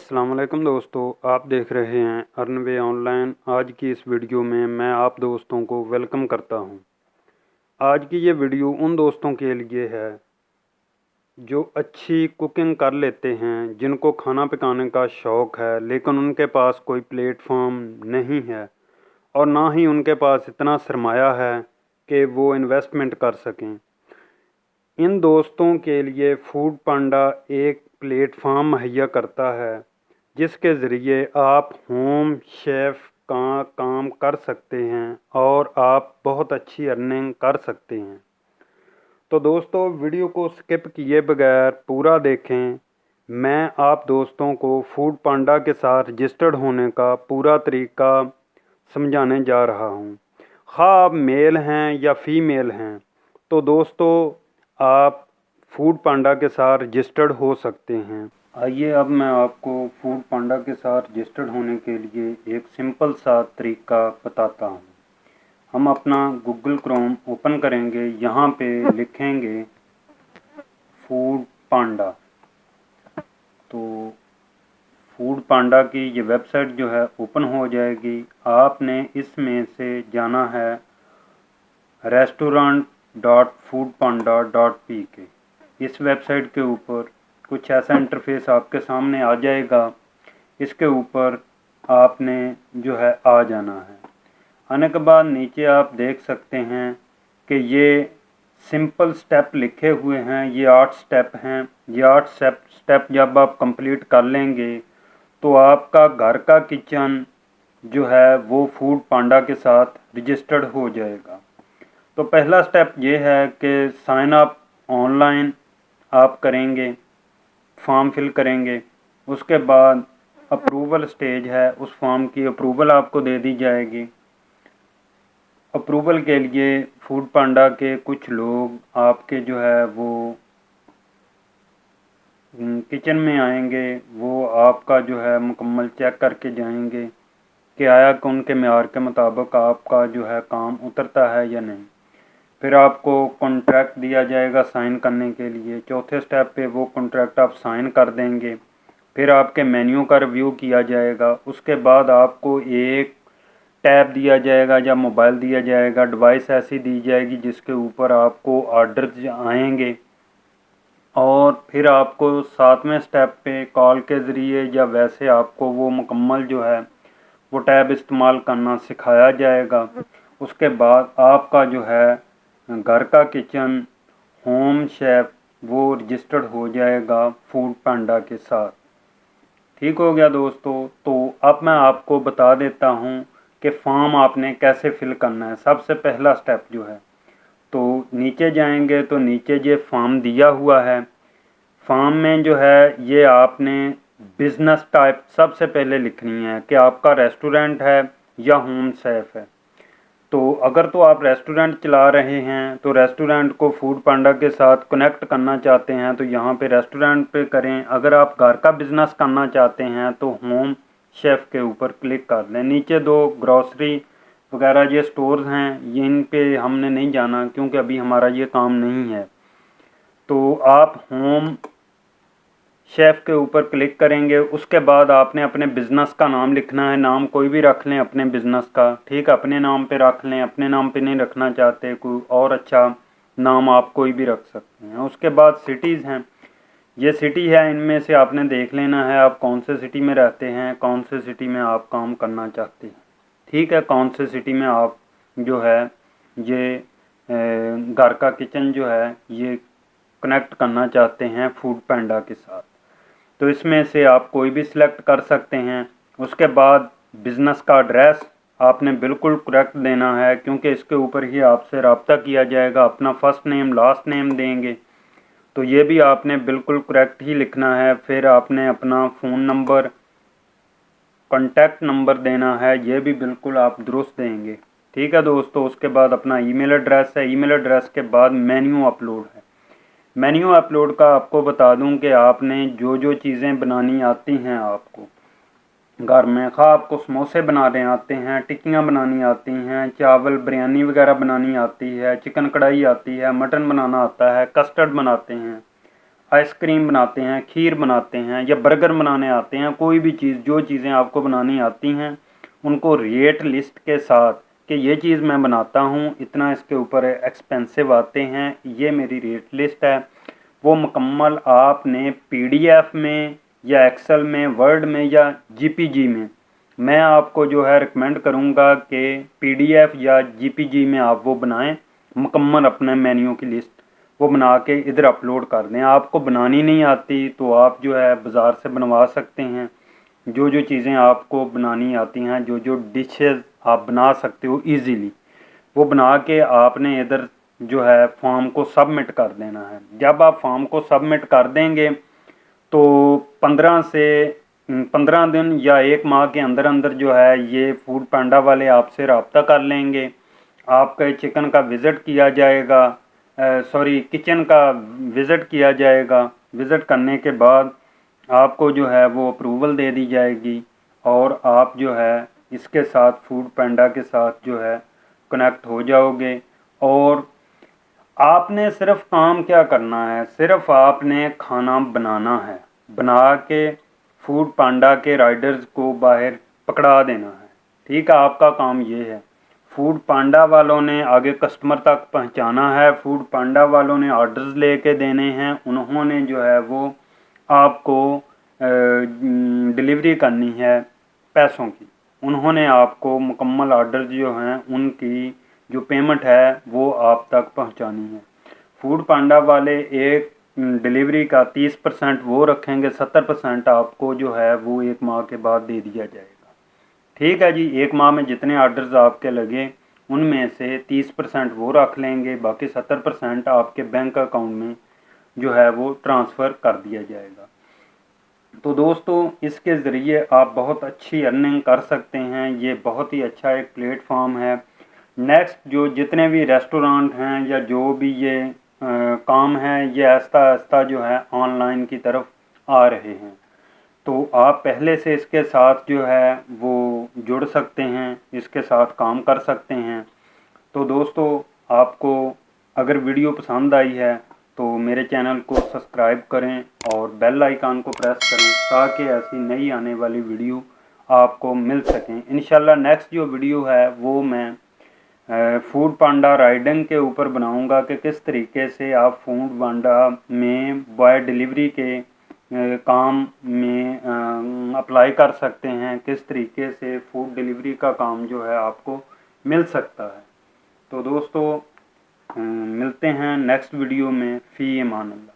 अस्सलाम वालेकुम दोस्तों, आप देख रहे हैं अर्नवे ऑनलाइन। आज की इस वीडियो में मैं आप दोस्तों को वेलकम करता हूं। आज की ये वीडियो उन दोस्तों के लिए है जो अच्छी कुकिंग कर लेते हैं, जिनको खाना पकाने का शौक़ है लेकिन उनके पास कोई प्लेटफॉर्म नहीं है और ना ही उनके पास इतना सरमाया है कि वो इन्वेस्टमेंट कर सकें। इन दोस्तों के लिए फूड पांडा एक प्लेटफॉर्म मुहैया करता है जिसके ज़रिए आप होम शेफ़ का काम कर सकते हैं और आप बहुत अच्छी अर्निंग कर सकते हैं। तो दोस्तों, वीडियो को स्किप किए बगैर पूरा देखें। मैं आप दोस्तों को फूड पांडा के साथ रजिस्टर्ड होने का पूरा तरीका समझाने जा रहा हूं। ख़ास आप मेल हैं या फीमेल हैं तो दोस्तों आप फूड पांडा के साथ रजिस्टर्ड हो सकते हैं। आइए अब मैं आपको फूड पांडा के साथ रजिस्टर्ड होने के लिए एक सिंपल सा तरीका बताता हूँ। हम अपना गूगल क्रोम ओपन करेंगे, यहाँ पे लिखेंगे फूड पांडा। तो फूड पांडा की ये वेबसाइट जो है ओपन हो जाएगी। आपने इसमें से जाना है restaurant.foodpanda.pk। इस वेबसाइट के ऊपर कुछ ऐसा इंटरफेस आपके सामने आ जाएगा। इसके ऊपर आपने जो है आ जाना है। आने के बाद नीचे आप देख सकते हैं कि ये सिंपल स्टेप लिखे हुए हैं। ये 8 स्टेप हैं। ये 8 स्टेप जब आप कंप्लीट कर लेंगे तो आपका घर का किचन जो है वो फूड पांडा के साथ रजिस्टर्ड हो जाएगा। तो पहला स्टेप ये है कि साइन अप ऑनलाइन आप करेंगे, फॉर्म फिल करेंगे। उसके बाद अप्रूवल स्टेज है, उस फॉर्म की अप्रूवल आपको दे दी जाएगी। अप्रूवल के लिए फूड पांडा के कुछ लोग आपके जो है वो किचन में आएंगे। वो आपका जो है मुकम्मल चेक करके जाएंगे कि आया कि उनके मेयार के मुताबिक आपका जो है काम उतरता है या नहीं। फिर आपको कॉन्ट्रैक्ट दिया जाएगा साइन करने के लिए। चौथे स्टेप पे वो कॉन्ट्रैक्ट आप साइन कर देंगे। फिर आपके मेन्यू का रिव्यू किया जाएगा। उसके बाद आपको एक टैब दिया जाएगा या मोबाइल दिया जाएगा, डिवाइस ऐसी दी जाएगी जिसके ऊपर आपको ऑर्डर्स आएंगे। और फिर आपको 7वें स्टेप पे कॉल के ज़रिए या वैसे आपको वो मुकम्मल जो है वो टैब इस्तेमाल करना सिखाया जाएगा। उसके बाद आपका जो है घर का किचन होम शेफ़ वो रजिस्टर्ड हो जाएगा फूड पांडा के साथ। ठीक हो गया दोस्तों। तो अब मैं आपको बता देता हूँ कि फॉर्म आपने कैसे फिल करना है। सबसे पहला स्टेप जो है, तो नीचे जाएंगे तो नीचे ये फॉर्म दिया हुआ है। फॉर्म में जो है ये आपने बिज़नेस टाइप सबसे पहले लिखनी है कि आपका रेस्टोरेंट है या होम शेफ़ है। तो अगर तो आप रेस्टोरेंट चला रहे हैं तो रेस्टोरेंट को फूड पांडा के साथ कनेक्ट करना चाहते हैं तो यहाँ पे रेस्टोरेंट पे करें। अगर आप घर का बिज़नेस करना चाहते हैं तो होम शेफ़ के ऊपर क्लिक कर दें। नीचे 2 ग्रॉसरी वगैरह ये स्टोर्स हैं, इन पे हमने नहीं जाना क्योंकि अभी हमारा ये काम नहीं है। तो आप होम शेफ़ के ऊपर क्लिक करेंगे। उसके बाद आपने अपने बिज़नेस का नाम लिखना है। नाम कोई भी रख लें अपने बिज़नेस का, ठीक है, अपने नाम पे रख लें। अपने नाम पे नहीं रखना चाहते कोई और अच्छा नाम आप कोई भी रख सकते हैं। उसके बाद सिटीज़ हैं, ये सिटी है, इनमें से आपने देख लेना है आप कौन से सिटी में रहते हैं, कौन से सिटी में आप काम करना चाहते हैं। ठीक है, कौन से सिटी में आप जो है ये घर का किचन जो है ये कनेक्ट करना चाहते हैं फूड पांडा के साथ। तो इसमें से आप कोई भी सिलेक्ट कर सकते हैं। उसके बाद बिज़नेस का एड्रेस आपने बिल्कुल करेक्ट देना है क्योंकि इसके ऊपर ही आपसे रब्ता किया जाएगा। अपना फर्स्ट नेम लास्ट नेम देंगे तो ये भी आपने बिल्कुल करेक्ट ही लिखना है। फिर आपने अपना फ़ोन नंबर, कॉन्टैक्ट नंबर देना है, ये भी बिल्कुल आप दुरुस्त देंगे। ठीक है दोस्तों। उसके बाद अपना ईमेल एड्रेस है। ईमेल एड्रेस के बाद मेन्यू अपलोड है। मेन्यू अपलोड का आपको बता दूं कि आपने जो जो चीज़ें बनानी आती हैं आपको घर में, खा आपको समोसे बनाने आते हैं, टिक्कियाँ बनानी आती हैं, चावल बिरयानी वगैरह बनानी आती है, चिकन कढ़ाई आती है, मटन बनाना आता है, कस्टर्ड बनाते हैं, आइसक्रीम बनाते हैं, खीर बनाते हैं या बर्गर बनाने आते हैं, कोई भी चीज़, जो चीज़ें आपको बनानी आती हैं उनको रेट लिस्ट के साथ कि ये चीज़ मैं बनाता हूँ, इतना इसके ऊपर एक्सपेंसिव आते हैं, ये मेरी रेट लिस्ट है, वो मुकम्मल आपने पीडीएफ में या एक्सेल में, वर्ड में या जीपीजी में, मैं आपको जो है रिकमेंड करूँगा कि पीडीएफ या जीपीजी में आप वो बनाएं मुकम्मल अपने मेन्यू की लिस्ट, वो बना के इधर अपलोड कर दें। आपको बनानी नहीं आती तो आप जो है बाज़ार से बनवा सकते हैं। जो जो चीज़ें आपको बनानी आती हैं, जो जो डिशेज़ आप बना सकते हो इजीली, वो बना के आपने इधर जो है फॉर्म को सबमिट कर देना है। जब आप फॉर्म को सबमिट कर देंगे तो 15 दिन या 1 माह के अंदर अंदर जो है ये फूड पांडा वाले आपसे रब्ता कर लेंगे। आपका चिकन का विज़िट किया जाएगा, किचन का विज़िट किया जाएगा। विज़िट करने के बाद आपको जो है वो अप्रूवल दे दी जाएगी और आप जो है इसके साथ फूड पांडा के साथ जो है कनेक्ट हो जाओगे। और आपने सिर्फ काम क्या करना है, सिर्फ आपने खाना बनाना है, बना के फूड पांडा के राइडर्स को बाहर पकड़ा देना है। ठीक है, आपका काम ये है। फूड पांडा वालों ने आगे कस्टमर तक पहुंचाना है, फूड पांडा वालों ने ऑर्डर्स लेके देने हैं, उन्होंने जो है वो आपको डिलीवरी करनी है पैसों की, उन्होंने आपको मुकम्मल ऑर्डर जो हैं उनकी जो पेमेंट है वो आप तक पहुंचानी है। फूड पांडा वाले एक डिलीवरी का 30% वो रखेंगे, 70% आपको जो है वो 1 माह के बाद दे दिया जाएगा। ठीक है जी, 1 माह में जितने ऑर्डर्स आपके लगे उनमें से 30% वो रख लेंगे, बाकी 70% आपके बैंक अकाउंट में जो है वो ट्रांसफ़र कर दिया जाएगा। तो दोस्तों, इसके ज़रिए आप बहुत अच्छी अर्निंग कर सकते हैं। ये बहुत ही अच्छा एक प्लेटफॉर्म है। नेक्स्ट जो जितने भी रेस्टोरेंट हैं या जो भी ये काम है, ये आहिस्ता आहिस्ता जो है ऑनलाइन की तरफ आ रहे हैं। तो आप पहले से इसके साथ जो है वो जुड़ सकते हैं, इसके साथ काम कर सकते हैं। तो दोस्तों, आपको अगर वीडियो पसंद आई है तो मेरे चैनल को सब्सक्राइब करें और बेल आइकन को प्रेस करें ताकि ऐसी नई आने वाली वीडियो आपको मिल सकें। इंशाल्लाह नेक्स्ट जो वीडियो है वो मैं फूड पांडा राइडिंग के ऊपर बनाऊंगा कि किस तरीके से आप फूड पांडा में बॉय डिलीवरी के काम में अप्लाई कर सकते हैं, किस तरीके से फूड डिलीवरी का काम जो है आपको मिल सकता है। तो दोस्तों, मिलते हैं नेक्स्ट वीडियो में। फ़ी अमान अल्लाह।